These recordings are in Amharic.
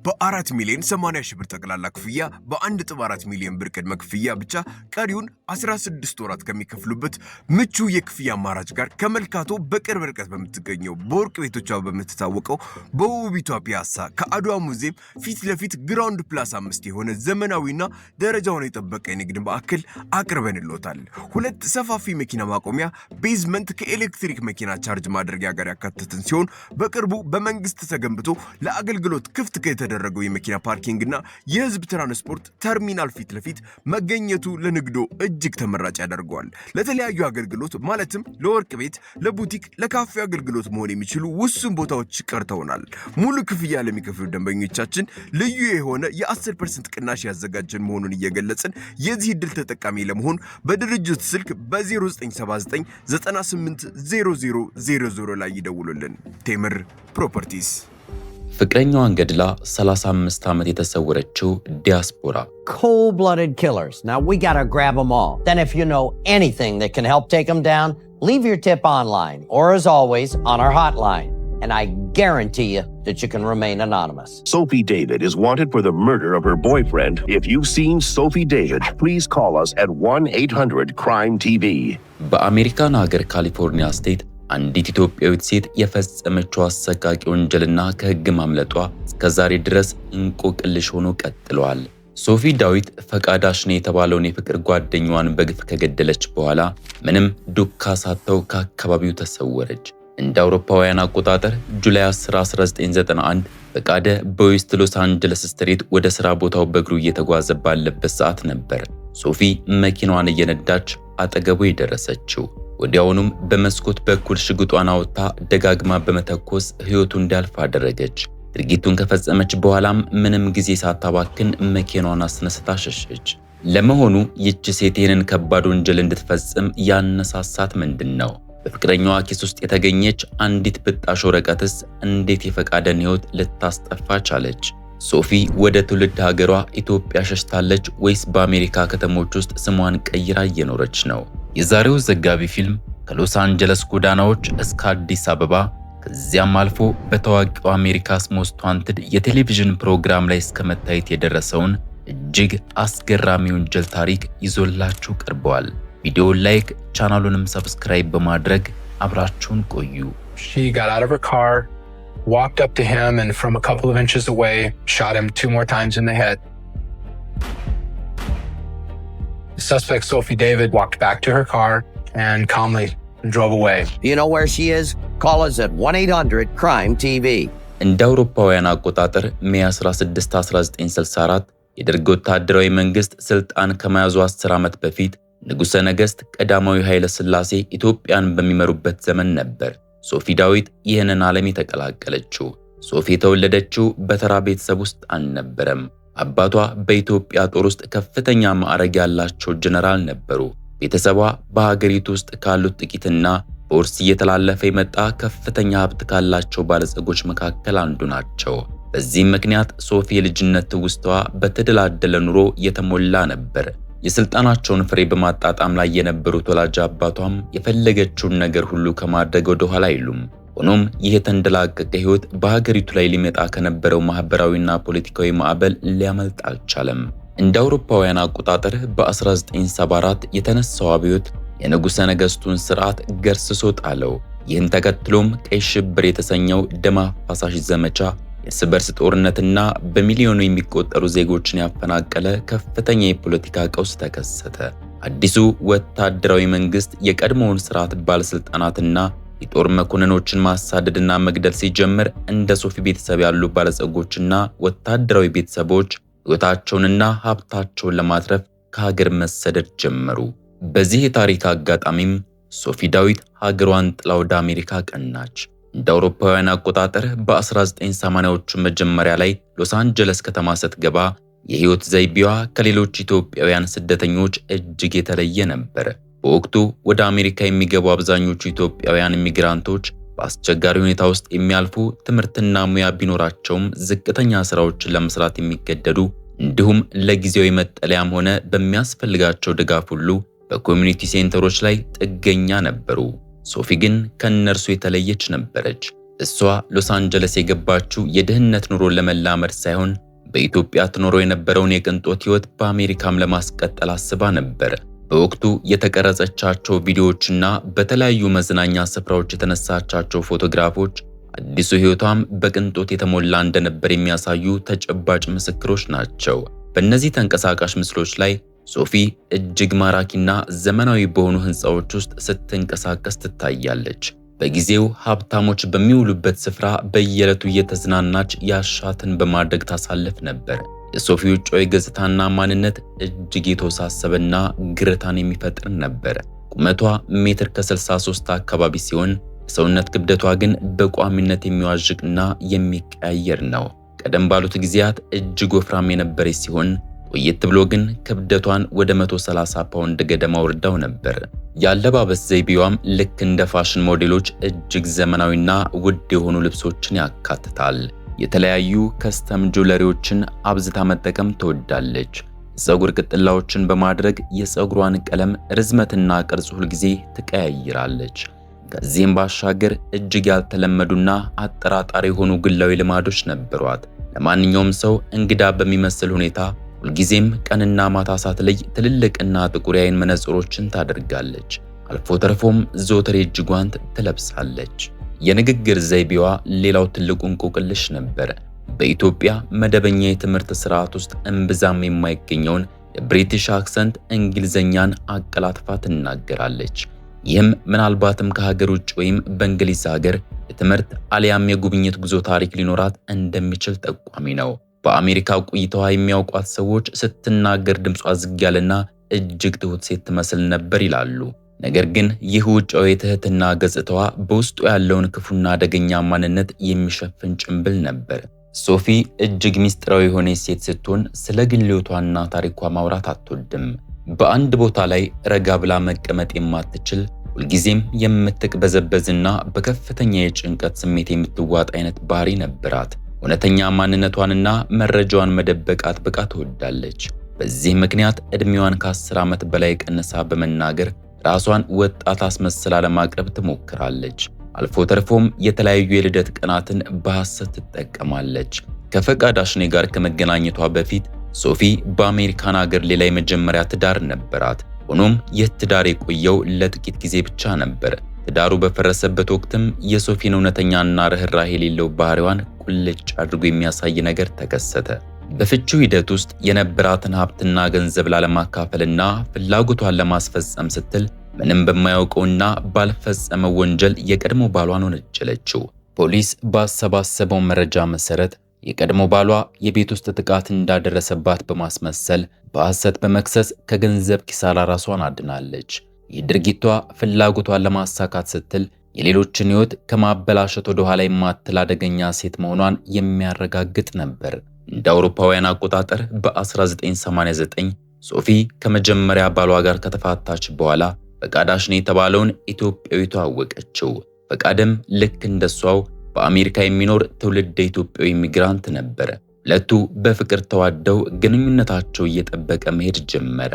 በ4 ሚሊዮን 80 ሺህ ብር ጠቅላላ ክፍያ በ1.4 ሚሊዮን ብር ቅድመ ክፍያ ብቻ ቀሪውን 16 ወራት ከሚከፍሉበት ምቹ የክፍያ አማራጭ ጋር ከመልካቶ በቅርብ ርቀት በምትገኘው በወርቅ ቤቶቿ በምትታወቀው በውቢቷ ፒያሳ ከአድዋ ሙዚየም ፊት ለፊት ግራውንድ ፕላስ 5 የሆነ ዘመናዊና ደረጃውን የጠበቀ የንግድ ማዕከል አቅርበንልዎታል። ሁለት ሰፋፊ መኪና ማቆሚያ ቤዝመንት ከኤሌክትሪክ መኪና ቻርጅ ማድረጊያ ጋር ያካተትን ሲሆን በቅርቡ በመንግስት ተገንብቶ ለአገልግሎት ክፍት የተደረገው የመኪና ፓርኪንግና የህዝብ ትራንስፖርት ተርሚናል ፊት ለፊት መገኘቱ ለንግዶ እጅግ ተመራጭ ያደርገዋል። ለተለያዩ አገልግሎት ማለትም ለወርቅ ቤት፣ ለቡቲክ፣ ለካፌ አገልግሎት መሆን የሚችሉ ውሱን ቦታዎች ቀርተውናል። ሙሉ ክፍያ ለሚከፍሉ ደንበኞቻችን ልዩ የሆነ የ10% ቅናሽ ያዘጋጀን መሆኑን እየገለጽን የዚህ ዕድል ተጠቃሚ ለመሆን በድርጅት ስልክ በ0979 980000 ላይ ይደውሉልን። ቴምር ፕሮፐርቲስ። ፍቅረኛዋን ገድላ 35 ዓመት የተሰወረችው ዲያስፖራ cold-blooded killers. Now we got to grab them all. Then if you know anything that can help take them down, leave your tip online or as always on our hotline. And I guarantee you that you can remain anonymous. Sophie David is wanted for the murder of her boyfriend. If you've seen Sophie David, please call us at 1-800-CRIME-TV. በአሜሪካን ሀገር ካሊፎርኒያ ስቴት አንዲት ኢትዮጵያዊት ሴት የፈጸመችው አሰቃቂ ወንጀልና ከህግ ማምለጧ እስከዛሬ ድረስ እንቆቅልሽ ሆኖ ቀጥሏል። ሶፊ ዳዊት ፈቃዳሽኔ የተባለውን የፍቅር ጓደኛዋን በግፍ ከገደለች በኋላ ምንም ዱካ ሳተው ከአካባቢው ተሰወረች። እንደ አውሮፓውያን አቆጣጠር ጁላይ 10 1991 ፈቃደ በዌስት ሎስ አንጀለስ ስትሪት ወደ ሥራ ቦታው በእግሩ እየተጓዘ ባለበት ሰዓት ነበር ሶፊ መኪናዋን እየነዳች አጠገቡ የደረሰችው። ወዲያውኑም በመስኮት በኩል ሽጉጧን አውጥታ ደጋግማ በመተኮስ ህይወቱ እንዲያልፍ አደረገች። ድርጊቱን ከፈጸመች በኋላም ምንም ጊዜ ሳታባክን መኪናዋን አስነስታ ሸሸች። ለመሆኑ ይህች ሴት ይህንን ከባድ ወንጀል እንድትፈጽም ያነሳሳት ምንድነው? በፍቅረኛዋ ኪስ ውስጥ የተገኘች አንዲት ብጣሽ ወረቀትስ እንዴት የፈቃደን ህይወት ልታስጠፋ ቻለች? ሶፊ ወደ ትውልድ ሀገሯ ኢትዮጵያ ሸሽታለች ወይስ በአሜሪካ ከተሞች ውስጥ ስሟን ቀይራ እየኖረች ነው? የዛሬው ዘጋቢ ፊልም ከሎስ አንጀለስ ጎዳናዎች እስከ አዲስ አበባ ከዚያም አልፎ በታዋቂው አሜሪካስ ሞስት ዋንትድ የቴሌቪዥን ፕሮግራም ላይ እስከ መታየት የደረሰውን እጅግ አስገራሚ ወንጀል ታሪክ ይዞላችሁ ቀርቧል። ቪዲዮውን ላይክ፣ ቻናሉንም ሰብስክራይብ በማድረግ አብራችሁን ቆዩ። She got out of her car, walked up to him, and from a couple of inches away, shot him 2 more times in the head. The suspect, Sophie David, walked back to her car and calmly drove away. You know where she is? Call us at 1-800-CRIME-TV. እንደ አውሮፓውያን አቆጣጠር ሜይ 16 1964 የደርግ ወታደራዊ መንግስት ስልጣን ከመያዙ 10 ዓመት በፊት ንጉሠ ነገሥት ቀዳማዊ ኃይለ ሥላሴ ኢትዮጵያን በሚመሩበት ዘመን ነበር ሶፊ ዳዊት ይህንን ዓለም የተቀላቀለችው። ሶፊ የተወለደችው በተራ ቤተሰብ ውስጥ አልነበረም። አባቷ በኢትዮጵያ ጦር ውስጥ ከፍተኛ ማዕረግ ያላቸው ጀነራል ነበሩ። ቤተሰቧ በሀገሪቱ ውስጥ ካሉት ጥቂትና በውርስ እየተላለፈ የመጣ ከፍተኛ ሀብት ካላቸው ባለጸጎች መካከል አንዱ ናቸው። በዚህም ምክንያት ሶፊ የልጅነት ትውስታዋ በተደላደለ ኑሮ የተሞላ ነበር። የስልጣናቸውን ፍሬ በማጣጣም ላይ የነበሩት ወላጅ አባቷም የፈለገችውን ነገር ሁሉ ከማድረግ ወደ ኋላ አይሉም። ሆኖም ይህ የተንደላቀቀ ህይወት በሀገሪቱ ላይ ሊመጣ ከነበረው ማህበራዊና ፖለቲካዊ ማዕበል ሊያመልጥ አልቻለም። እንደ አውሮፓውያን አቆጣጠር በ1974 የተነሳው አብዮት የንጉሠ ነገሥቱን ስርዓት ገርስሶ ጣለው። ይህን ተከትሎም ቀይ ሽብር የተሰኘው ደም አፋሳሽ ዘመቻ የእርስ በርስ ጦርነትና በሚሊዮኑ የሚቆጠሩ ዜጎችን ያፈናቀለ ከፍተኛ የፖለቲካ ቀውስ ተከሰተ። አዲሱ ወታደራዊ መንግስት የቀድሞውን ስርዓት ባለስልጣናትና የጦር መኮንኖችን ማሳደድና መግደል ሲጀምር እንደ ሶፊ ቤተሰብ ያሉ ባለጸጎችና ወታደራዊ ቤተሰቦች ሕይወታቸውንና ሀብታቸውን ለማትረፍ ከሀገር መሰደድ ጀመሩ። በዚህ የታሪክ አጋጣሚም ሶፊ ዳዊት ሀገሯን ጥላ ወደ አሜሪካ ቀናች። እንደ አውሮፓውያን አቆጣጠር በ1980ዎቹ መጀመሪያ ላይ ሎስ አንጀለስ ከተማ ስትገባ የህይወት ዘይቤዋ ከሌሎች ኢትዮጵያውያን ስደተኞች እጅግ የተለየ ነበር። በወቅቱ ወደ አሜሪካ የሚገቡ አብዛኞቹ ኢትዮጵያውያን ኢሚግራንቶች በአስቸጋሪ ሁኔታ ውስጥ የሚያልፉ ትምህርትና ሙያ ቢኖራቸውም ዝቅተኛ ስራዎችን ለመስራት የሚገደዱ እንዲሁም ለጊዜያዊ መጠለያም ሆነ በሚያስፈልጋቸው ድጋፍ ሁሉ በኮሚኒቲ ሴንተሮች ላይ ጥገኛ ነበሩ። ሶፊ ግን ከነርሱ የተለየች ነበረች። እሷ ሎስ አንጀለስ የገባችው የድህነት ኑሮ ለመላመድ ሳይሆን በኢትዮጵያ ትኖሮ የነበረውን የቅንጦት ሕይወት በአሜሪካም ለማስቀጠል አስባ ነበር። በወቅቱ የተቀረጸቻቸው ቪዲዮዎችና በተለያዩ መዝናኛ ስፍራዎች የተነሳቻቸው ፎቶግራፎች አዲሱ ሕይወቷም በቅንጦት የተሞላ እንደነበር የሚያሳዩ ተጨባጭ ምስክሮች ናቸው። በእነዚህ ተንቀሳቃሽ ምስሎች ላይ ሶፊ እጅግ ማራኪና ዘመናዊ በሆኑ ሕንፃዎች ውስጥ ስትንቀሳቀስ ትታያለች። በጊዜው ሀብታሞች በሚውሉበት ስፍራ በየዕለቱ እየተዝናናች ያሻትን በማድረግ ታሳልፍ ነበር። የሶፊ ውጫዊ ገጽታና ማንነት እጅግ የተወሳሰበና ግርታን የሚፈጥር ነበር። ቁመቷ ሜትር ከ63 አካባቢ ሲሆን የሰውነት ክብደቷ ግን በቋሚነት የሚዋዥቅና የሚቀያየር ነው። ቀደም ባሉት ጊዜያት እጅግ ወፍራም የነበረች ሲሆን ቆየት ብሎ ግን ክብደቷን ወደ 130 ፓውንድ ገደማ ወርዳው ነበር። የአለባበስ ዘይቤዋም ልክ እንደ ፋሽን ሞዴሎች እጅግ ዘመናዊና ውድ የሆኑ ልብሶችን ያካትታል። የተለያዩ ከስተም ጁለሪዎችን አብዝታ መጠቀም ትወዳለች። የፀጉር ቅጥላዎችን በማድረግ የፀጉሯን ቀለም፣ ርዝመትና ቅርጽ ሁልጊዜ ትቀያይራለች። ከዚህም ባሻገር እጅግ ያልተለመዱና አጠራጣሪ የሆኑ ግላዊ ልማዶች ነበሯት። ለማንኛውም ሰው እንግዳ በሚመስል ሁኔታ ሁልጊዜም ቀንና ማታ ሳትለይ ትልልቅና ጥቁር የዓይን መነጽሮችን ታደርጋለች። አልፎ ተርፎም ዘወትር የእጅ ጓንት ትለብሳለች። የንግግር ዘይቤዋ ሌላው ትልቁ እንቆቅልሽ ነበር። በኢትዮጵያ መደበኛ የትምህርት ስርዓት ውስጥ እምብዛም የማይገኘውን የብሪቲሽ አክሰንት እንግሊዘኛን አቀላጥፋ ትናገራለች። ይህም ምናልባትም ከሀገር ውጭ ወይም በእንግሊዝ ሀገር የትምህርት አሊያም የጉብኝት ጉዞ ታሪክ ሊኖራት እንደሚችል ጠቋሚ ነው። በአሜሪካ ቆይታዋ የሚያውቋት ሰዎች ስትናገር ድምጿ ዝግ ያለና እጅግ ትሁት ሴት ትመስል ነበር ይላሉ። ነገር ግን ይህ ውጫዊ የትህትና ገጽታዋ በውስጡ ያለውን ክፉና አደገኛ ማንነት የሚሸፍን ጭንብል ነበር። ሶፊ እጅግ ሚስጥራዊ የሆነች ሴት ስትሆን ስለ ግል ሕይወቷና ታሪኳ ማውራት አትወድም። በአንድ ቦታ ላይ ረጋ ብላ መቀመጥ የማትችል ሁልጊዜም የምትቅበዘበዝና በከፍተኛ የጭንቀት ስሜት የምትዋጥ አይነት ባህሪ ነበራት። እውነተኛ ማንነቷንና መረጃዋን መደበቅ አጥብቃ ትወዳለች። በዚህ ምክንያት ዕድሜዋን ከ10 ዓመት በላይ ቀንሳ በመናገር ራሷን ወጣት አስመስላ ለማቅረብ ትሞክራለች። አልፎ ተርፎም የተለያዩ የልደት ቀናትን በሐሰት ትጠቀማለች። ከፈቃድ አሽኔ ጋር ከመገናኘቷ በፊት ሶፊ በአሜሪካን ሀገር ሌላ የመጀመሪያ ትዳር ነበራት። ሆኖም ይህ ትዳር የቆየው ለጥቂት ጊዜ ብቻ ነበር። ትዳሩ በፈረሰበት ወቅትም የሶፊን እውነተኛና ርህራሄ የሌለው ባህሪዋን ቁልጭ አድርጎ የሚያሳይ ነገር ተከሰተ። በፍቺው ሂደት ውስጥ የነበራትን ሀብትና ገንዘብ ላለማካፈልና ፍላጎቷን ለማስፈጸም ስትል ምንም በማያውቀውና ባልፈጸመው ወንጀል የቀድሞ ባሏን ወነጀለችው። ፖሊስ ባሰባሰበው መረጃ መሰረት የቀድሞ ባሏ የቤት ውስጥ ጥቃት እንዳደረሰባት በማስመሰል በሐሰት በመክሰስ ከገንዘብ ኪሳራ ራሷን አድናለች። ይህ ድርጊቷ ፍላጎቷን ለማሳካት ስትል የሌሎችን ሕይወት ከማበላሸት ወደ ኋላ የማትል አደገኛ ሴት መሆኗን የሚያረጋግጥ ነበር። እንደ አውሮፓውያን አቆጣጠር በ1989 ሶፊ ከመጀመሪያ ባሏ ጋር ከተፋታች በኋላ ፈቃድ አሽኔ የተባለውን ኢትዮጵያዊ ተዋወቀችው። ፈቃድም ልክ እንደሷው በአሜሪካ የሚኖር ትውልድ ኢትዮጵያዊ ኢሚግራንት ነበር። ሁለቱ በፍቅር ተዋደው ግንኙነታቸው እየጠበቀ መሄድ ጀመረ።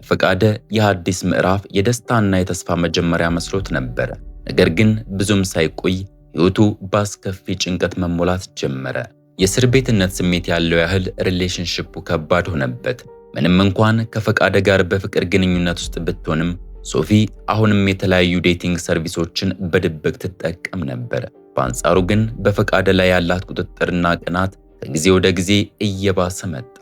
ፈቃደ የአዲስ ምዕራፍ የደስታና የተስፋ መጀመሪያ መስሎት ነበር። ነገር ግን ብዙም ሳይቆይ ሕይወቱ በአስከፊ ጭንቀት መሞላት ጀመረ። የእስር ቤትነት ስሜት ያለው ያህል ሪሌሽንሺፑ ከባድ ሆነበት። ምንም እንኳን ከፈቃደ ጋር በፍቅር ግንኙነት ውስጥ ብትሆንም ሶፊ አሁንም የተለያዩ ዴቲንግ ሰርቪሶችን በድብቅ ትጠቀም ነበር። በአንጻሩ ግን በፈቃደ ላይ ያላት ቁጥጥርና ቅናት ከጊዜ ወደ ጊዜ እየባሰ መጣ።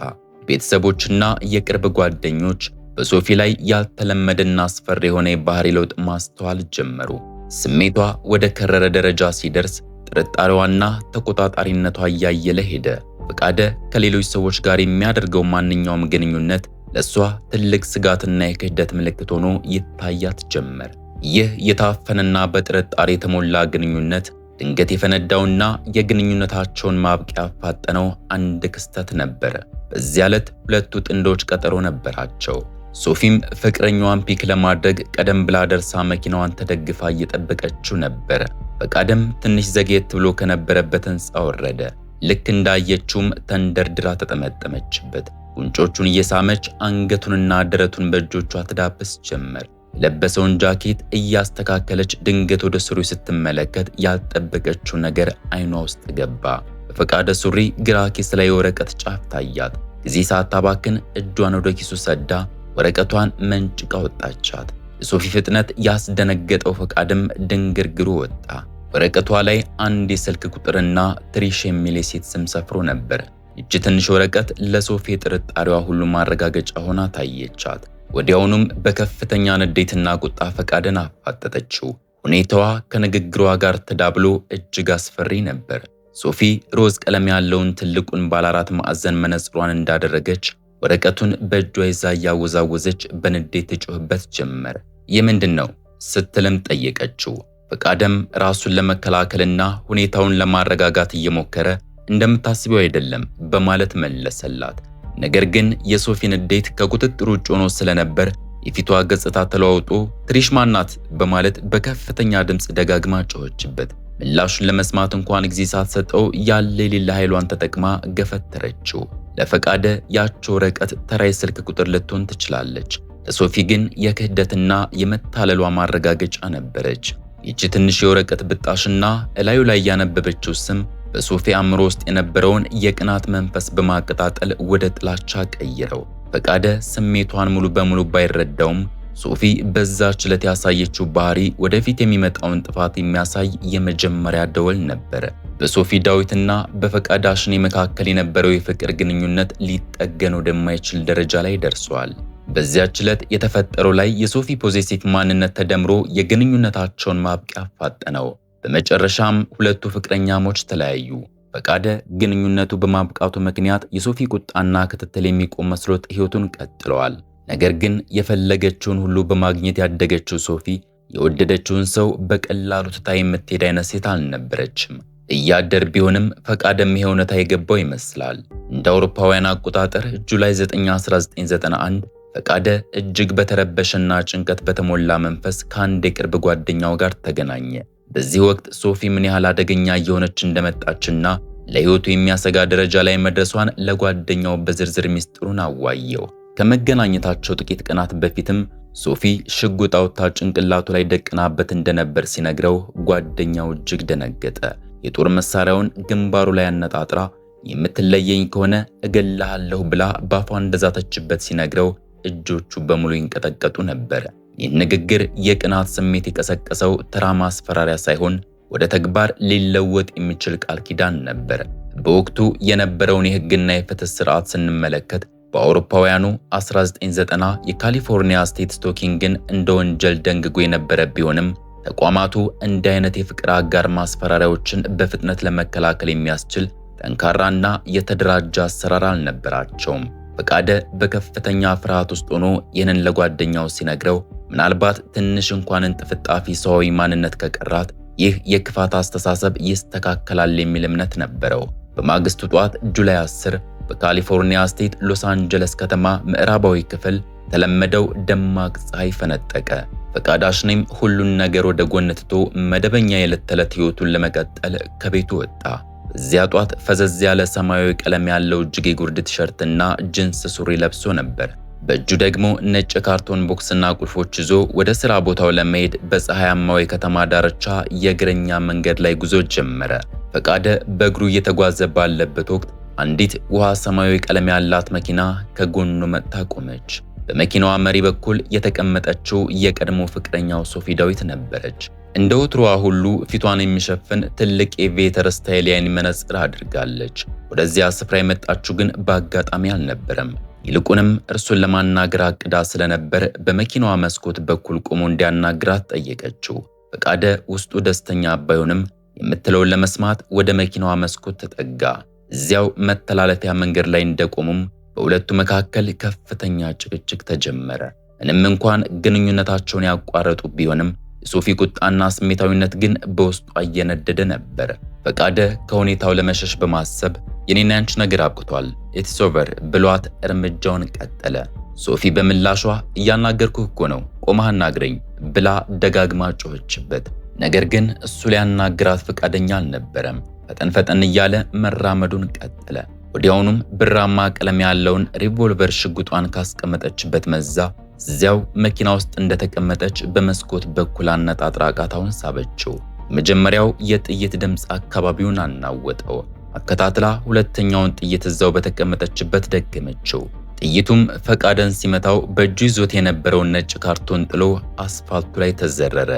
ቤተሰቦችና የቅርብ ጓደኞች በሶፊ ላይ ያልተለመደና አስፈሪ የሆነ የባህሪ ለውጥ ማስተዋል ጀመሩ። ስሜቷ ወደ ከረረ ደረጃ ሲደርስ ጥርጣሬዋና ተቆጣጣሪነቷ እያየለ ሄደ። ፈቃደ ከሌሎች ሰዎች ጋር የሚያደርገው ማንኛውም ግንኙነት ለሷ ትልቅ ስጋትና የክህደት ምልክት ሆኖ ይታያት ጀመር። ይህ የታፈነና በጥርጣሬ የተሞላ ግንኙነት ድንገት የፈነዳውና የግንኙነታቸውን ማብቂያ ያፋጠነው አንድ ክስተት ነበር። በዚያ ዕለት ሁለቱ ጥንዶች ቀጠሮ ነበራቸው። ሶፊም ፍቅረኛዋን ፒክ ለማድረግ ቀደም ብላ ደርሳ መኪናዋን ተደግፋ እየጠበቀችው ነበር። ፈቃደም ትንሽ ዘግየት ብሎ ከነበረበት ሕንፃ ወረደ። ልክ እንዳየችውም ተንደርድራ ተጠመጠመችበት። ጉንጮቹን እየሳመች አንገቱንና ደረቱን በእጆቿ ትዳብስ ጀመር። የለበሰውን ጃኬት እያስተካከለች ድንገት ወደ ሱሪ ስትመለከት ያልጠበቀችው ነገር አይኗ ውስጥ ገባ። በፈቃደ ሱሪ ግራ ኪስ ላይ የወረቀት ጫፍ ታያት። ጊዜ ሳታባክን እጇን ወደ ኪሱ ሰዳ ወረቀቷን መንጭቃ ወጣቻት። የሶፊ ፍጥነት ያስደነገጠው ፈቃድም ድንግርግሩ ወጣ። ወረቀቷ ላይ አንድ የስልክ ቁጥርና ትሪሽ የሚል የሴት ስም ሰፍሮ ነበር። እጅ ትንሽ ወረቀት ለሶፊ ጥርጣሬዋ ሁሉ ማረጋገጫ ሆና ታየቻት። ወዲያውኑም በከፍተኛ ንዴትና ቁጣ ፈቃድን አፋጠጠችው። ሁኔታዋ ከንግግሯ ጋር ተዳብሎ እጅግ አስፈሪ ነበር። ሶፊ ሮዝ ቀለም ያለውን ትልቁን ባለ 4 ማዕዘን መነጽሯን እንዳደረገች ወረቀቱን በእጇ ይዛ እያወዛወዘች በንዴት ትጮህበት ጀመር። የምንድን ነው ስትልም ጠየቀችው። ፈቃደም ራሱን ለመከላከልና ሁኔታውን ለማረጋጋት እየሞከረ እንደምታስበው አይደለም በማለት መለሰላት። ነገር ግን የሶፊ ንዴት ከቁጥጥር ውጭ ሆኖ ስለነበር የፊቷ ገጽታ ተለዋውጦ ትሪሽ ማናት በማለት በከፍተኛ ድምፅ ደጋግማ ጮኸችበት። ምላሹን ለመስማት እንኳን ጊዜ ሳትሰጠው ያለ የሌለ ኃይሏን ተጠቅማ ገፈተረችው። ለፈቃደ ያች ወረቀት ተራ የስልክ ቁጥር ልትሆን ትችላለች። ለሶፊ ግን የክህደትና የመታለሏ ማረጋገጫ ነበረች። ይቺ ትንሽ የወረቀት ብጣሽና እላዩ ላይ ያነበበችው ስም በሶፊ አእምሮ ውስጥ የነበረውን የቅናት መንፈስ በማቀጣጠል ወደ ጥላቻ ቀይረው። ፈቃደ ስሜቷን ሙሉ በሙሉ ባይረዳውም ሶፊ በዛች ዕለት ያሳየችው ባህሪ ወደፊት የሚመጣውን ጥፋት የሚያሳይ የመጀመሪያ ደወል ነበር። በሶፊ ዳዊትና በፈቃደ አሽኔ መካከል የነበረው የፍቅር ግንኙነት ሊጠገን ወደማይችል ደረጃ ላይ ደርሷል። በዚያች ዕለት የተፈጠረው ላይ የሶፊ ፖዚቲቭ ማንነት ተደምሮ የግንኙነታቸውን ማብቂያ አፋጠነው። በመጨረሻም ሁለቱ ፍቅረኛሞች ተለያዩ። ፈቃደ ግንኙነቱ በማብቃቱ ምክንያት የሶፊ ቁጣና ክትትል የሚቆም መስሎት ሕይወቱን ቀጥለዋል። ነገር ግን የፈለገችውን ሁሉ በማግኘት ያደገችው ሶፊ የወደደችውን ሰው በቀላሉ ትታ የምትሄድ አይነት ሴት አልነበረችም። እያደር ቢሆንም ፈቃደም ይሄ እውነታ የገባው ይመስላል። እንደ አውሮፓውያን አቆጣጠር ጁላይ 9 1991 ፈቃደ እጅግ በተረበሸና ጭንቀት በተሞላ መንፈስ ከአንድ የቅርብ ጓደኛው ጋር ተገናኘ። በዚህ ወቅት ሶፊ ምን ያህል አደገኛ እየሆነች እንደመጣችና ለሕይወቱ የሚያሰጋ ደረጃ ላይ መድረሷን ለጓደኛው በዝርዝር ሚስጥሩን አዋየው። ከመገናኘታቸው ጥቂት ቀናት በፊትም ሶፊ ሽጉጥ አውጥታ ጭንቅላቱ ላይ ደቅናበት እንደነበር ሲነግረው ጓደኛው እጅግ ደነገጠ። የጦር መሳሪያውን ግንባሩ ላይ አነጣጥራ የምትለየኝ ከሆነ እገልሃለሁ ብላ ባፏ እንደዛተችበት ሲነግረው እጆቹ በሙሉ ይንቀጠቀጡ ነበር። ይህ ንግግር የቅናት ስሜት የቀሰቀሰው ተራ ማስፈራሪያ ሳይሆን ወደ ተግባር ሊለወጥ የሚችል ቃል ኪዳን ነበር። በወቅቱ የነበረውን የሕግና የፍትህ ስርዓት ስንመለከት በአውሮፓውያኑ 1990 የካሊፎርኒያ ስቴት ስቶኪንግን እንደ ወንጀል ደንግጎ የነበረ ቢሆንም ተቋማቱ እንዲህ አይነት የፍቅር አጋር ማስፈራሪያዎችን በፍጥነት ለመከላከል የሚያስችል ጠንካራና የተደራጀ አሰራር አልነበራቸውም። ፈቃደ በከፍተኛ ፍርሃት ውስጥ ሆኖ ይህንን ለጓደኛው ሲነግረው ምናልባት ትንሽ እንኳን እንጥፍጣፊ ሰዋዊ ማንነት ከቀራት ይህ የክፋት አስተሳሰብ ይስተካከላል የሚል እምነት ነበረው። በማግስቱ ጧት ጁላይ 10 በካሊፎርኒያ ስቴት ሎስ አንጀለስ ከተማ ምዕራባዊ ክፍል ተለመደው ደማቅ ፀሐይ ፈነጠቀ። ፈቃደ አሽኔም ሁሉን ነገር ወደ ጎን ትቶ መደበኛ የዕለት ተዕለት ሕይወቱን ለመቀጠል ከቤቱ ወጣ። በዚያ ጧት ፈዘዝ ያለ ሰማያዊ ቀለም ያለው እጅጌ ጉርድ ቲሸርትና ጂንስ ሱሪ ለብሶ ነበር። በእጁ ደግሞ ነጭ ካርቶን ቦክስና ቁልፎች ይዞ ወደ ሥራ ቦታው ለመሄድ በፀሐያማው የከተማ ዳርቻ የእግረኛ መንገድ ላይ ጉዞ ጀመረ። ፈቃደ በእግሩ እየተጓዘ ባለበት ወቅት አንዲት ውሃ ሰማያዊ ቀለም ያላት መኪና ከጎኑ መጥታ ቆመች። በመኪናዋ መሪ በኩል የተቀመጠችው የቀድሞ ፍቅረኛው ሶፊ ዳዊት ነበረች። እንደ ወትሮዋ ሁሉ ፊቷን የሚሸፍን ትልቅ የቬተር ስታይል የዓይን መነጽር አድርጋለች። ወደዚያ ስፍራ የመጣችው ግን በአጋጣሚ አልነበረም። ይልቁንም እርሱን ለማናገር አቅዳ ስለነበር በመኪናዋ መስኮት በኩል ቆሞ እንዲያናግራት ጠየቀችው። ፈቃደ ውስጡ ደስተኛ ባይሆንም የምትለውን ለመስማት ወደ መኪናዋ መስኮት ተጠጋ። እዚያው መተላለፊያ መንገድ ላይ እንደቆሙም በሁለቱ መካከል ከፍተኛ ጭቅጭቅ ተጀመረ። ምንም እንኳን ግንኙነታቸውን ያቋረጡ ቢሆንም የሶፊ ቁጣና ስሜታዊነት ግን በውስጧ እየነደደ ነበር። ፈቃደ ከሁኔታው ለመሸሽ በማሰብ የኔና ያንቺ ነገር አብቅቷል፣ ኢትስ ኦቨር ብሏት እርምጃውን ቀጠለ። ሶፊ በምላሿ እያናገርኩህ እኮ ነው፣ ቆመህ አናግረኝ ብላ ደጋግማ ጮኸችበት። ነገር ግን እሱ ሊያናግራት ፈቃደኛ አልነበረም። ፈጠን ፈጠን እያለ መራመዱን ቀጠለ። ወዲያውኑም ብራማ ቀለም ያለውን ሪቮልቨር ሽጉጧን ካስቀመጠችበት መዛ እዚያው መኪና ውስጥ እንደተቀመጠች በመስኮት በኩል አነጣጥራ ቃታውን ሳበችው። መጀመሪያው የጥይት ድምፅ አካባቢውን አናወጠው። አከታትላ ሁለተኛውን ጥይት እዛው በተቀመጠችበት ደገመችው። ጥይቱም ፈቃደን ሲመታው በእጁ ይዞት የነበረውን ነጭ ካርቶን ጥሎ አስፋልቱ ላይ ተዘረረ።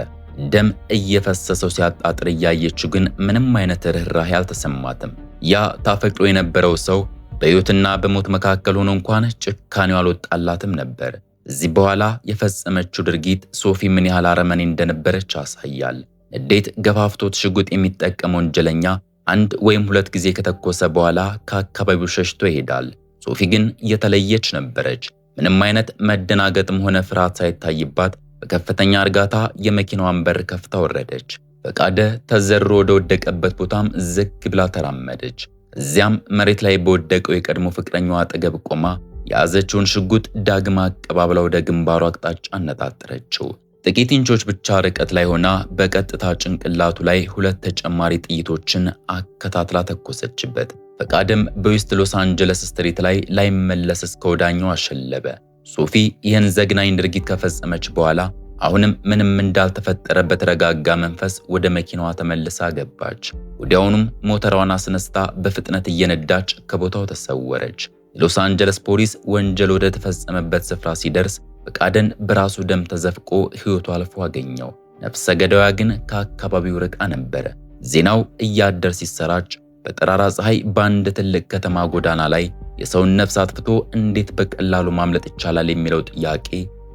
ደም እየፈሰሰው ሲያጣጥር እያየችው ግን ምንም አይነት ርህራሄ አልተሰማትም። ያ ታፈቅሮ የነበረው ሰው በሕይወትና በሞት መካከል ሆኖ እንኳን ጭካኔው አልወጣላትም ነበር። እዚህ በኋላ የፈጸመችው ድርጊት ሶፊ ምን ያህል አረመኔ እንደነበረች ያሳያል። ንዴት ገፋፍቶት ሽጉጥ የሚጠቀመው ወንጀለኛ አንድ ወይም ሁለት ጊዜ ከተኮሰ በኋላ ከአካባቢው ሸሽቶ ይሄዳል። ሶፊ ግን የተለየች ነበረች። ምንም አይነት መደናገጥም ሆነ ፍርሃት ሳይታይባት በከፍተኛ እርጋታ የመኪናዋን በር ከፍታ ወረደች። ፈቃደ ተዘርሮ ወደ ወደቀበት ቦታም ዝግ ብላ ተራመደች። እዚያም መሬት ላይ በወደቀው የቀድሞ ፍቅረኛዋ አጠገብ ቆማ የያዘችውን ሽጉጥ ዳግማ አቀባብላ ወደ ግንባሩ አቅጣጫ አነጣጠረችው። ጥቂት ኢንቾች ብቻ ርቀት ላይ ሆና በቀጥታ ጭንቅላቱ ላይ ሁለት ተጨማሪ ጥይቶችን አከታትላ ተኮሰችበት። ፈቃደም በዌስት ሎስ አንጀለስ ስትሪት ላይ ላይመለስ እስከ ወዳኛው አሸለበ። ሶፊ ይህን ዘግናኝ ድርጊት ከፈጸመች በኋላ አሁንም ምንም እንዳልተፈጠረ በተረጋጋ መንፈስ ወደ መኪናዋ ተመልሳ ገባች። ወዲያውኑም ሞተሯን አስነስታ በፍጥነት እየነዳች ከቦታው ተሰወረች። የሎስ አንጀለስ ፖሊስ ወንጀል ወደ ተፈጸመበት ስፍራ ሲደርስ ፈቃደን በራሱ ደም ተዘፍቆ ሕይወቱ አልፎ አገኘው። ነፍሰ ገዳዩዋ ግን ከአካባቢው ርቃ ነበር። ዜናው እያደር ሲሰራጭ በጠራራ ፀሐይ በአንድ ትልቅ ከተማ ጎዳና ላይ የሰውን ነፍስ አጥፍቶ እንዴት በቀላሉ ማምለጥ ይቻላል የሚለው ጥያቄ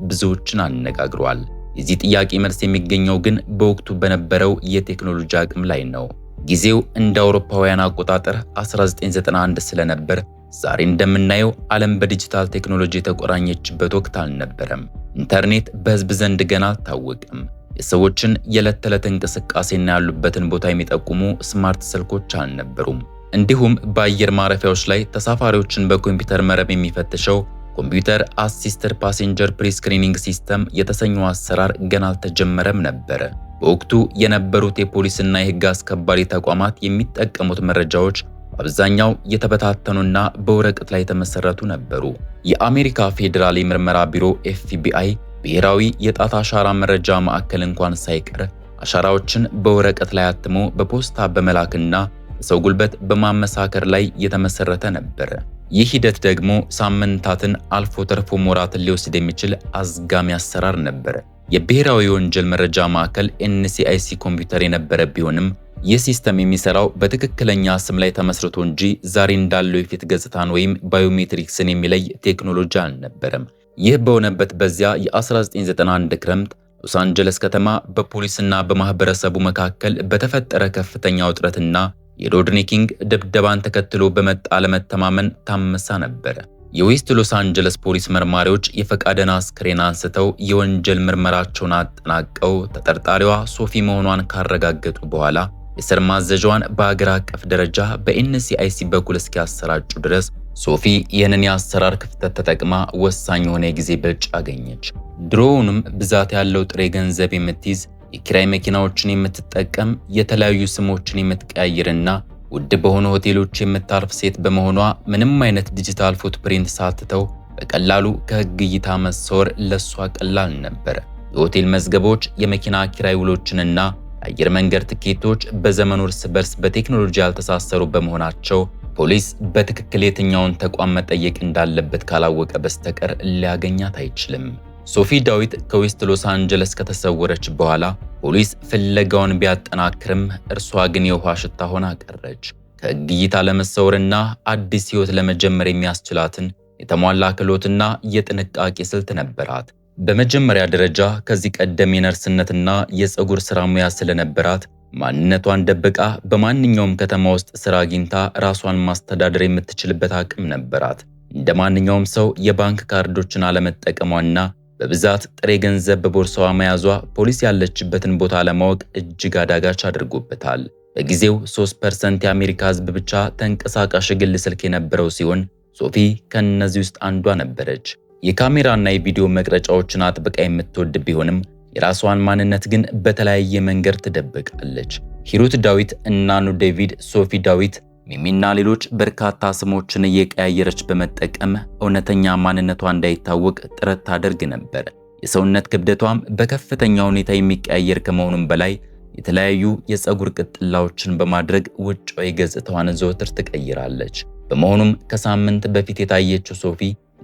ብዙዎችን አነጋግሯል። የዚህ ጥያቄ መልስ የሚገኘው ግን በወቅቱ በነበረው የቴክኖሎጂ አቅም ላይ ነው። ጊዜው እንደ አውሮፓውያን አቆጣጠር 1991 ስለነበር ዛሬ እንደምናየው ዓለም በዲጂታል ቴክኖሎጂ የተቆራኘችበት ወቅት አልነበረም። ኢንተርኔት በሕዝብ ዘንድ ገና አልታወቀም። የሰዎችን የዕለት ተዕለት እንቅስቃሴና ያሉበትን ቦታ የሚጠቁሙ ስማርት ስልኮች አልነበሩም። እንዲሁም በአየር ማረፊያዎች ላይ ተሳፋሪዎችን በኮምፒውተር መረብ የሚፈትሸው ኮምፒውተር አሲስተር ፓሴንጀር ፕሪስክሪኒንግ ሲስተም የተሰኘው አሰራር ገና አልተጀመረም ነበር። በወቅቱ የነበሩት የፖሊስና የሕግ አስከባሪ ተቋማት የሚጠቀሙት መረጃዎች አብዛኛው የተበታተኑና በወረቀት ላይ የተመሰረቱ ነበሩ። የአሜሪካ ፌዴራል የምርመራ ቢሮ FBI ብሔራዊ የጣት አሻራ መረጃ ማዕከል እንኳን ሳይቀር አሻራዎችን በወረቀት ላይ አትሞ በፖስታ በመላክና የሰው ጉልበት በማመሳከር ላይ የተመሰረተ ነበር። ይህ ሂደት ደግሞ ሳምንታትን አልፎ ተርፎ ወራትን ሊወስድ የሚችል አዝጋሚ አሰራር ነበር። የብሔራዊ ወንጀል መረጃ ማዕከል NCIC ኮምፒውተር የነበረ ቢሆንም ይህ ሲስተም የሚሰራው በትክክለኛ ስም ላይ ተመስርቶ እንጂ ዛሬ እንዳለው የፊት ገጽታን ወይም ባዮሜትሪክስን የሚለይ ቴክኖሎጂ አልነበረም። ይህ በሆነበት በዚያ የ1991 ክረምት ሎስ አንጀለስ ከተማ በፖሊስና በማህበረሰቡ መካከል በተፈጠረ ከፍተኛ ውጥረትና የሮድኒ ኪንግ ድብደባን ተከትሎ በመጣ አለመተማመን ታመሳ ነበር። የዌስት ሎስ አንጀለስ ፖሊስ መርማሪዎች የፈቃደን አስክሬን አንስተው የወንጀል ምርመራቸውን አጠናቀው ተጠርጣሪዋ ሶፊ መሆኗን ካረጋገጡ በኋላ የስር ማዘዣዋን በአገር አቀፍ ደረጃ በNCIC በኩል እስኪያሰራጩ ድረስ ሶፊ ይህንን የአሰራር ክፍተት ተጠቅማ ወሳኝ የሆነ የጊዜ ብልጫ አገኘች። ድሮውንም ብዛት ያለው ጥሬ ገንዘብ የምትይዝ፣ የኪራይ መኪናዎችን የምትጠቀም፣ የተለያዩ ስሞችን የምትቀያይርና ውድ በሆኑ ሆቴሎች የምታርፍ ሴት በመሆኗ ምንም አይነት ዲጂታል ፉትፕሪንት ሳትተው በቀላሉ ከሕግ እይታ መሰወር ለሷ ቀላል ነበር። የሆቴል መዝገቦች፣ የመኪና ኪራይ ውሎችንና የአየር መንገድ ትኬቶች በዘመኑ እርስ በርስ በቴክኖሎጂ ያልተሳሰሩ በመሆናቸው ፖሊስ በትክክል የትኛውን ተቋም መጠየቅ እንዳለበት ካላወቀ በስተቀር ሊያገኛት አይችልም። ሶፊ ዳዊት ከዌስት ሎስ አንጀለስ ከተሰወረች በኋላ ፖሊስ ፍለጋውን ቢያጠናክርም እርሷ ግን የውሃ ሽታ ሆና ቀረች። ከሕግ እይታ ለመሰወርና አዲስ ሕይወት ለመጀመር የሚያስችላትን የተሟላ ክህሎትና የጥንቃቄ ስልት ነበራት። በመጀመሪያ ደረጃ ከዚህ ቀደም የነርስነትና የፀጉር ሥራ ሙያ ስለነበራት ማንነቷን ደብቃ በማንኛውም ከተማ ውስጥ ሥራ አግኝታ ራሷን ማስተዳደር የምትችልበት አቅም ነበራት። እንደ ማንኛውም ሰው የባንክ ካርዶችን አለመጠቀሟና በብዛት ጥሬ ገንዘብ በቦርሳዋ መያዟ ፖሊስ ያለችበትን ቦታ ለማወቅ እጅግ አዳጋች አድርጎበታል። በጊዜው 3% የአሜሪካ ሕዝብ ብቻ ተንቀሳቃሽ የግል ስልክ የነበረው ሲሆን ሶፊ ከነዚህ ውስጥ አንዷ ነበረች። የካሜራና የቪዲዮ መቅረጫዎችን አጥብቃ የምትወድ ቢሆንም የራሷን ማንነት ግን በተለያየ መንገድ ትደብቃለች። ሂሩት ዳዊት፣ እናኑ ዴቪድ፣ ሶፊ ዳዊት ሚሚና ሌሎች በርካታ ስሞችን እየቀያየረች በመጠቀም እውነተኛ ማንነቷ እንዳይታወቅ ጥረት ታደርግ ነበር። የሰውነት ክብደቷም በከፍተኛ ሁኔታ የሚቀያየር ከመሆኑም በላይ የተለያዩ የፀጉር ቅጥላዎችን በማድረግ ውጫዊ ገጽታዋን ዘወትር ትቀይራለች። በመሆኑም ከሳምንት በፊት የታየችው ሶፊ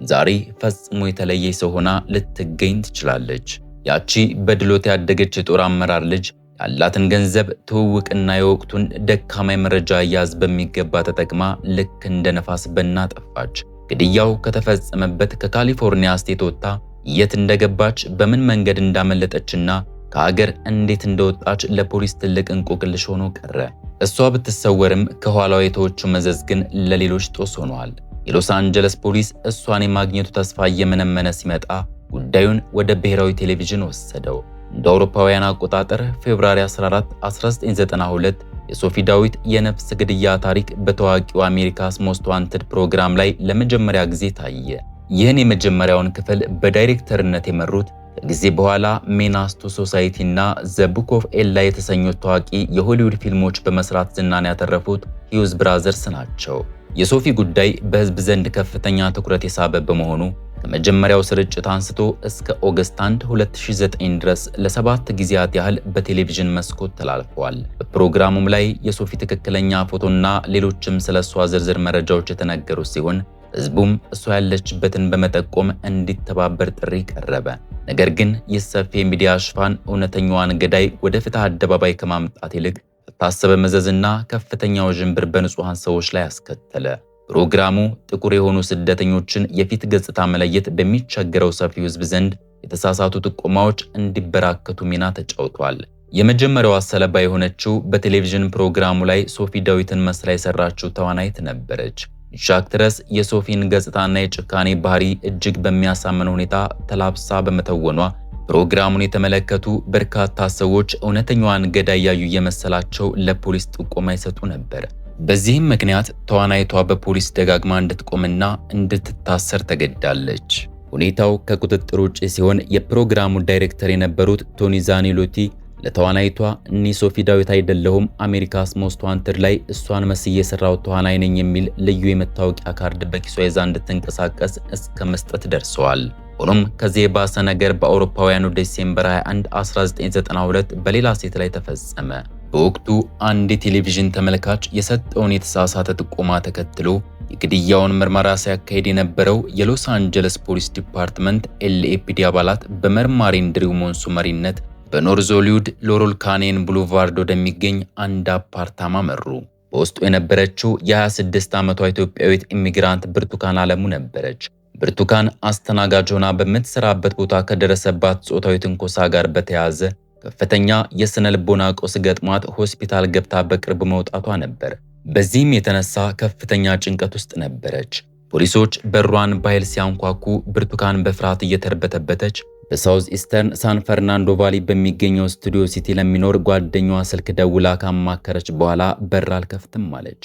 ዛሬ ፈጽሞ የተለየ ሰው ሆና ልትገኝ ትችላለች። ያቺ በድሎት ያደገች የጦር አመራር ልጅ ያላትን ገንዘብ፣ ትውውቅና የወቅቱን ደካማ መረጃ አያያዝ በሚገባ ተጠቅማ ልክ እንደ ነፋስ በና ጠፋች። ግድያው ከተፈጸመበት ከካሊፎርኒያ ስቴት ወጥታ የት እንደገባች፣ በምን መንገድ እንዳመለጠችና ከሀገር እንዴት እንደወጣች ለፖሊስ ትልቅ እንቆቅልሽ ሆኖ ቀረ። እሷ ብትሰወርም ከኋላው የተወችው መዘዝ ግን ለሌሎች ጦስ ሆኗል። የሎስ አንጀለስ ፖሊስ እሷን የማግኘቱ ተስፋ እየመነመነ ሲመጣ ጉዳዩን ወደ ብሔራዊ ቴሌቪዥን ወሰደው። እንደ አውሮፓውያን አቆጣጠር ፌብሩዋሪ 14 1992 የሶፊ ዳዊት የነፍስ ግድያ ታሪክ በታዋቂው አሜሪካስ ሞስት ዋንትድ ፕሮግራም ላይ ለመጀመሪያ ጊዜ ታየ። ይህን የመጀመሪያውን ክፍል በዳይሬክተርነት የመሩት ከጊዜ በኋላ ሜናስ ቱ ሶሳይቲ እና ዘ ቡክ ኦፍ ኤላ የተሰኙት ታዋቂ የሆሊውድ ፊልሞች በመስራት ዝናን ያተረፉት ሂውዝ ብራዘርስ ናቸው። የሶፊ ጉዳይ በህዝብ ዘንድ ከፍተኛ ትኩረት የሳበ በመሆኑ ከመጀመሪያው ስርጭት አንስቶ እስከ ኦገስት 1 2009 ድረስ ለ7 ጊዜያት ያህል በቴሌቪዥን መስኮት ተላልፈዋል። በፕሮግራሙም ላይ የሶፊ ትክክለኛ ፎቶና ሌሎችም ስለሷ ዝርዝር መረጃዎች የተነገሩ ሲሆን ህዝቡም እሷ ያለችበትን በመጠቆም እንዲተባበር ጥሪ ቀረበ። ነገር ግን የሰፊ የሚዲያ ሽፋን እውነተኛዋን ገዳይ ወደ ፍትህ አደባባይ ከማምጣት ይልቅ ታሰበ መዘዝና ከፍተኛ ውዥንብር በንጹሃን ሰዎች ላይ አስከተለ። ፕሮግራሙ ጥቁር የሆኑ ስደተኞችን የፊት ገጽታ መለየት በሚቸገረው ሰፊው ህዝብ ዘንድ የተሳሳቱ ጥቆማዎች እንዲበራከቱ ሚና ተጫውቷል። የመጀመሪያዋ ሰለባ የሆነችው በቴሌቪዥን ፕሮግራሙ ላይ ሶፊ ዳዊትን መስላ የሰራችው ተዋናይት ነበረች። ይህች አክትረስ የሶፊን ገጽታና የጭካኔ ባህሪ እጅግ በሚያሳምን ሁኔታ ተላብሳ በመተወኗ ፕሮግራሙን የተመለከቱ በርካታ ሰዎች እውነተኛዋን ገዳይ ያዩ እየመሰላቸው ለፖሊስ ጥቆማ ይሰጡ ነበር። በዚህም ምክንያት ተዋናይቷ በፖሊስ ደጋግማ እንድትቆምና እንድትታሰር ተገድዳለች። ሁኔታው ከቁጥጥር ውጭ ሲሆን የፕሮግራሙ ዳይሬክተር የነበሩት ቶኒ ዛኒሎቲ ለተዋናይቷ እኒ ሶፊ ዳዊት አይደለሁም፣ አሜሪካስ ሞስት ዋንትድ ላይ እሷን መስዬ የሰራው ተዋናይ ነኝ የሚል ልዩ የመታወቂያ ካርድ በኪሷ ይዛ እንድትንቀሳቀስ እስከ መስጠት ደርሰዋል። ሆኖም ከዚህ የባሰ ነገር በአውሮፓውያኑ ዲሴምበር 21 1992 በሌላ ሴት ላይ ተፈጸመ። በወቅቱ አንድ የቴሌቪዥን ተመልካች የሰጠውን የተሳሳተ ጥቆማ ተከትሎ የግድያውን ምርመራ ሲያካሄድ የነበረው የሎስ አንጀለስ ፖሊስ ዲፓርትመንት ኤልኤፒዲ አባላት በመርማሪ እንድሪው ሞንሱ መሪነት በኖርዝ ሆሊውድ ሎሮል ካኔን ብሉቫርድ ወደሚገኝ አንድ አፓርታማ መሩ። በውስጡ የነበረችው የ26 ዓመቷ ኢትዮጵያዊት ኢሚግራንት ብርቱካን አለሙ ነበረች። ብርቱካን አስተናጋጅ ሆና በምትሰራበት ቦታ ከደረሰባት ጾታዊ ትንኮሳ ጋር በተያያዘ ከፍተኛ የስነ ልቦና ቀውስ ገጥሟት ሆስፒታል ገብታ በቅርብ መውጣቷ ነበር። በዚህም የተነሳ ከፍተኛ ጭንቀት ውስጥ ነበረች። ፖሊሶች በሯን በኃይል ሲያንኳኩ ብርቱካን በፍርሃት እየተርበተበተች በሳውዝ ኢስተርን ሳን ፈርናንዶ ቫሊ በሚገኘው ስቱዲዮ ሲቲ ለሚኖር ጓደኛዋ ስልክ ደውላ ካማከረች በኋላ በር አልከፍትም አለች።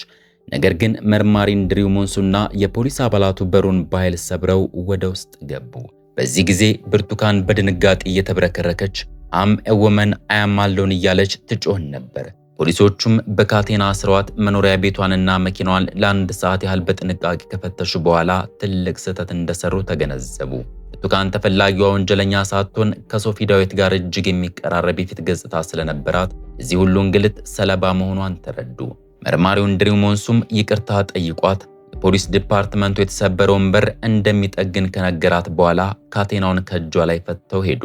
ነገር ግን መርማሪ እንድሪው ሞንሱና የፖሊስ አባላቱ በሩን በኃይል ሰብረው ወደ ውስጥ ገቡ። በዚህ ጊዜ ብርቱካን በድንጋጤ እየተብረከረከች አም ኤወመን አያም አለውን እያለች ትጮህ ነበር። ፖሊሶቹም በካቴና አስረዋት መኖሪያ ቤቷንና መኪናዋን ለአንድ ሰዓት ያህል በጥንቃቄ ከፈተሹ በኋላ ትልቅ ስህተት እንደሰሩ ተገነዘቡ። ብርቱካን ተፈላጊዋ ወንጀለኛ ሳትሆን ከሶፊ ዳዊት ጋር እጅግ የሚቀራረብ የፊት ገጽታ ስለነበራት እዚህ ሁሉ እንግልት ሰለባ መሆኗን ተረዱ። መርማሪው እንድሪው ሞንሱም ይቅርታ ጠይቋት የፖሊስ ዲፓርትመንቱ የተሰበረውን በር እንደሚጠግን ከነገራት በኋላ ካቴናውን ከእጇ ላይ ፈተው ሄዱ።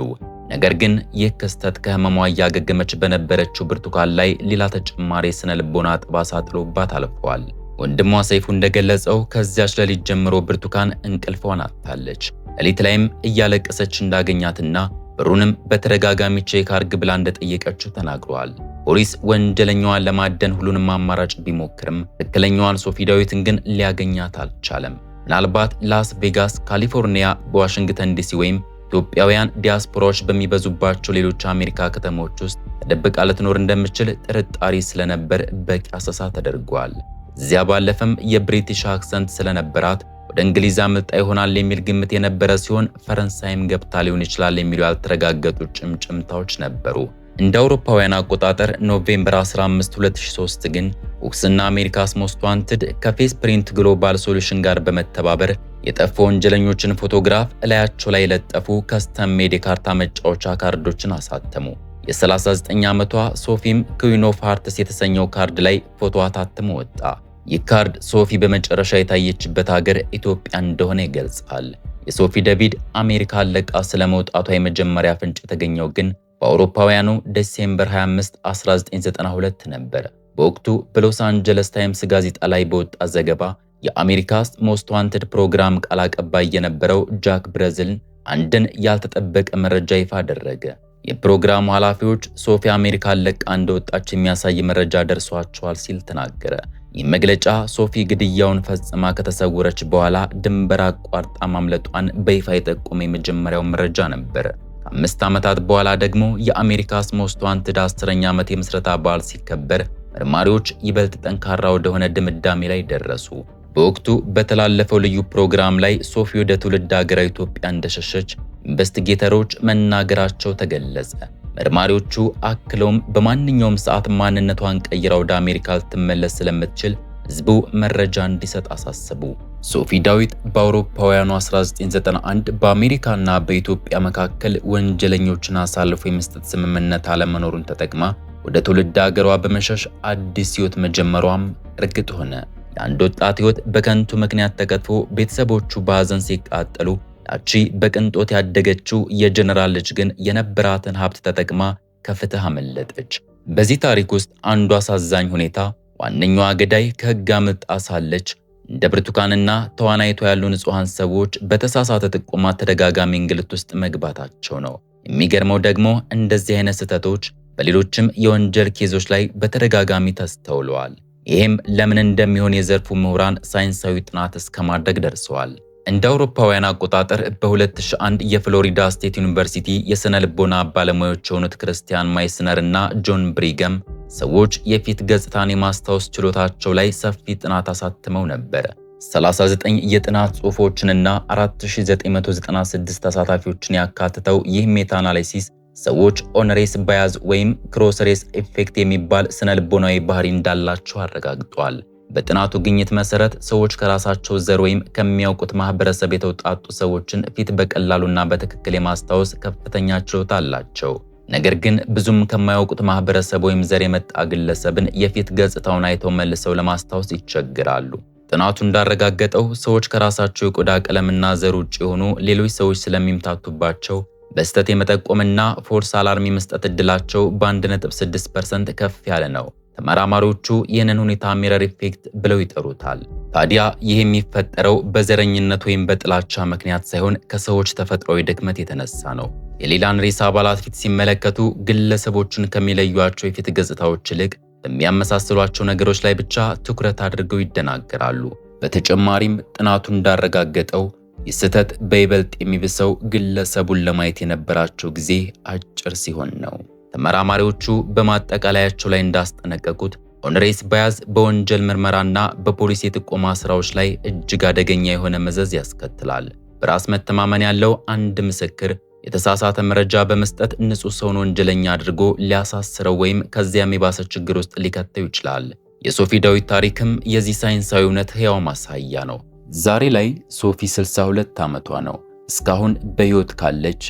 ነገር ግን ይህ ክስተት ከህመሟ እያገገመች በነበረችው ብርቱካን ላይ ሌላ ተጨማሪ ስነ ልቦና ጠባሳ ጥሎባት አልፈዋል። ወንድሟ ሰይፉ እንደገለጸው ከዚያች ሌሊት ጀምሮ ብርቱካን እንቅልፏን አጥታለች። ሌሊት ላይም እያለቀሰች እንዳገኛትና በሩንም በተደጋጋሚ ቼክ አርግ ብላ እንደጠየቀችው ተናግሯል። ፖሊስ ወንጀለኛዋን ለማደን ሁሉንም አማራጭ ቢሞክርም ትክክለኛዋን ሶፊ ዳዊትን ግን ሊያገኛት አልቻለም። ምናልባት ላስ ቬጋስ፣ ካሊፎርኒያ፣ በዋሽንግተን ዲሲ ወይም ኢትዮጵያውያን ዲያስፖራዎች በሚበዙባቸው ሌሎች አሜሪካ ከተሞች ውስጥ ተደብቃ ልትኖር እንደምትችል ጥርጣሬ ስለነበር በቂ አሰሳ ተደርጓል። እዚያ ባለፈም የብሪቲሽ አክሰንት ስለነበራት ወደ እንግሊዝ አምልጣ ይሆናል የሚል ግምት የነበረ ሲሆን ፈረንሳይም ገብታ ሊሆን ይችላል የሚሉ ያልተረጋገጡ ጭምጭምታዎች ነበሩ። እንደ አውሮፓውያን አቆጣጠር ኖቬምበር 15 2003 ግን ፎክስና አሜሪካስ ሞስት ዋንትድ ከፌስ ፕሪንት ግሎባል ሶሉሽን ጋር በመተባበር የጠፉ ወንጀለኞችን ፎቶግራፍ እላያቸው ላይ የለጠፉ ከስተም ሜድ የካርታ መጫወቻ ካርዶችን አሳተሙ። የ39 ዓመቷ ሶፊም ኩዊን ኦፍ ሃርትስ የተሰኘው ካርድ ላይ ፎቶዋ ታትሞ ወጣ። ይህ ካርድ ሶፊ በመጨረሻ የታየችበት ሀገር ኢትዮጵያ እንደሆነ ይገልጻል። የሶፊ ዴቪድ አሜሪካ ለቃ ስለመውጣቷ የመጀመሪያ ፍንጭ የተገኘው ግን በአውሮፓውያኑ ዲሴምበር 25 1992 ነበር። በወቅቱ በሎስ አንጀለስ ታይምስ ጋዜጣ ላይ በወጣ ዘገባ የአሜሪካስ ሞስት ዋንትድ ፕሮግራም ቃል አቀባይ የነበረው ጃክ ብረዝልን አንድን ያልተጠበቀ መረጃ ይፋ አደረገ። የፕሮግራሙ ኃላፊዎች ሶፊ አሜሪካን ለቃ እንደወጣች የሚያሳይ መረጃ ደርሷቸዋል ሲል ተናገረ። ይህ መግለጫ ሶፊ ግድያውን ፈጽማ ከተሰወረች በኋላ ድንበር አቋርጣ ማምለጧን በይፋ የጠቆመ የመጀመሪያው መረጃ ነበር። ከ5 ዓመታት በኋላ ደግሞ የአሜሪካስ ሞስት ዋንትድ 10ኛ ዓመት የምስረታ በዓል ሲከበር መርማሪዎች ይበልጥ ጠንካራ ወደሆነ ድምዳሜ ላይ ደረሱ። በወቅቱ በተላለፈው ልዩ ፕሮግራም ላይ ሶፊ ወደ ትውልድ ሀገራዊ ኢትዮጵያ እንደሸሸች ኢንቨስቲጌተሮች መናገራቸው ተገለጸ። መርማሪዎቹ አክለውም በማንኛውም ሰዓት ማንነቷን ቀይራ ወደ አሜሪካ ልትመለስ ስለምትችል ህዝቡ መረጃ እንዲሰጥ አሳሰቡ። ሶፊ ዳዊት በአውሮፓውያኑ 1991 በአሜሪካና በኢትዮጵያ መካከል ወንጀለኞችን አሳልፎ የመስጠት ስምምነት አለመኖሩን ተጠቅማ ወደ ትውልድ ሀገሯ በመሸሽ አዲስ ህይወት መጀመሯም እርግጥ ሆነ። የአንድ ወጣት ህይወት በከንቱ ምክንያት ተቀጥፎ ቤተሰቦቹ በሐዘን ሲቃጠሉ ያቺ በቅንጦት ያደገችው የጀነራል ልጅ ግን የነበራትን ሀብት ተጠቅማ ከፍትህ አመለጠች። በዚህ ታሪክ ውስጥ አንዱ አሳዛኝ ሁኔታ ዋነኛዋ ገዳይ ከህግ አምልጣ ሳለች እንደ ብርቱካንና ተዋናይቷ ያሉ ንጹሃን ሰዎች በተሳሳተ ጥቆማ ተደጋጋሚ እንግልት ውስጥ መግባታቸው ነው። የሚገርመው ደግሞ እንደዚህ አይነት ስህተቶች በሌሎችም የወንጀል ኬዞች ላይ በተደጋጋሚ ተስተውለዋል። ይህም ለምን እንደሚሆን የዘርፉ ምሁራን ሳይንሳዊ ጥናት እስከማድረግ ደርሰዋል። እንደ አውሮፓውያን አቆጣጠር በ2001 የፍሎሪዳ ስቴት ዩኒቨርሲቲ የስነ ልቦና ባለሙያዎች የሆኑት ክርስቲያን ማይስነር እና ጆን ብሪገም ሰዎች የፊት ገጽታን የማስታወስ ችሎታቸው ላይ ሰፊ ጥናት አሳትመው ነበር። 39 የጥናት ጽሑፎችንና 4996 ተሳታፊዎችን ያካትተው ይህ ሜታ አናሊሲስ ሰዎች ኦንሬስ ባያዝ ወይም ክሮስ ሬስ ኢፌክት የሚባል ስነ ልቦናዊ ባህሪ እንዳላቸው አረጋግጧል። በጥናቱ ግኝት መሰረት ሰዎች ከራሳቸው ዘር ወይም ከሚያውቁት ማህበረሰብ የተውጣጡ ሰዎችን ፊት በቀላሉና በትክክል የማስታወስ ከፍተኛ ችሎታ አላቸው። ነገር ግን ብዙም ከማያውቁት ማህበረሰብ ወይም ዘር የመጣ ግለሰብን የፊት ገጽታውን አይተው መልሰው ለማስታወስ ይቸግራሉ። ጥናቱ እንዳረጋገጠው ሰዎች ከራሳቸው የቆዳ ቀለምና ዘር ውጭ የሆኑ ሌሎች ሰዎች ስለሚምታቱባቸው በስተት የመጠቆምና ፎልስ አላርም የመስጠት እድላቸው በ1.6% ከፍ ያለ ነው። ተመራማሪዎቹ ይህንን ሁኔታ ሚረር ኢፌክት ብለው ይጠሩታል። ታዲያ ይህ የሚፈጠረው በዘረኝነት ወይም በጥላቻ ምክንያት ሳይሆን ከሰዎች ተፈጥሯዊ ድክመት የተነሳ ነው። የሌላን ሬሳ አባላት ፊት ሲመለከቱ ግለሰቦችን ከሚለዩቸው የፊት ገጽታዎች ይልቅ በሚያመሳስሏቸው ነገሮች ላይ ብቻ ትኩረት አድርገው ይደናገራሉ። በተጨማሪም ጥናቱ እንዳረጋገጠው ይህ ስህተት በይበልጥ የሚብሰው ግለሰቡን ለማየት የነበራቸው ጊዜ አጭር ሲሆን ነው። ተመራማሪዎቹ በማጠቃለያቸው ላይ እንዳስጠነቀቁት ኦንሬስ ባያዝ በወንጀል ምርመራና በፖሊስ የጥቆማ ስራዎች ላይ እጅግ አደገኛ የሆነ መዘዝ ያስከትላል። በራስ መተማመን ያለው አንድ ምስክር የተሳሳተ መረጃ በመስጠት ንጹህ ሰውን ወንጀለኛ አድርጎ ሊያሳስረው ወይም ከዚያም የባሰ ችግር ውስጥ ሊከተው ይችላል። የሶፊ ዳዊት ታሪክም የዚህ ሳይንሳዊ እውነት ሕያው ማሳያ ነው። ዛሬ ላይ ሶፊ 62 ዓመቷ ነው። እስካሁን በሕይወት ካለች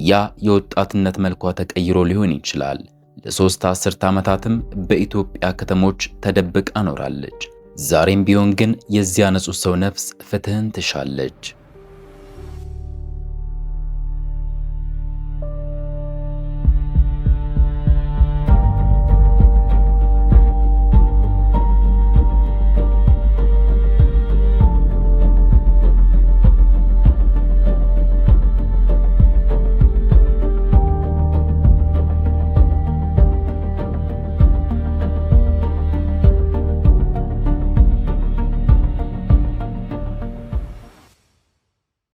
ያ የወጣትነት መልኳ ተቀይሮ ሊሆን ይችላል። ለ3 አስርት ዓመታትም በኢትዮጵያ ከተሞች ተደብቃ ኖራለች። ዛሬም ቢሆን ግን የዚያ ንጹህ ሰው ነፍስ ፍትህን ትሻለች።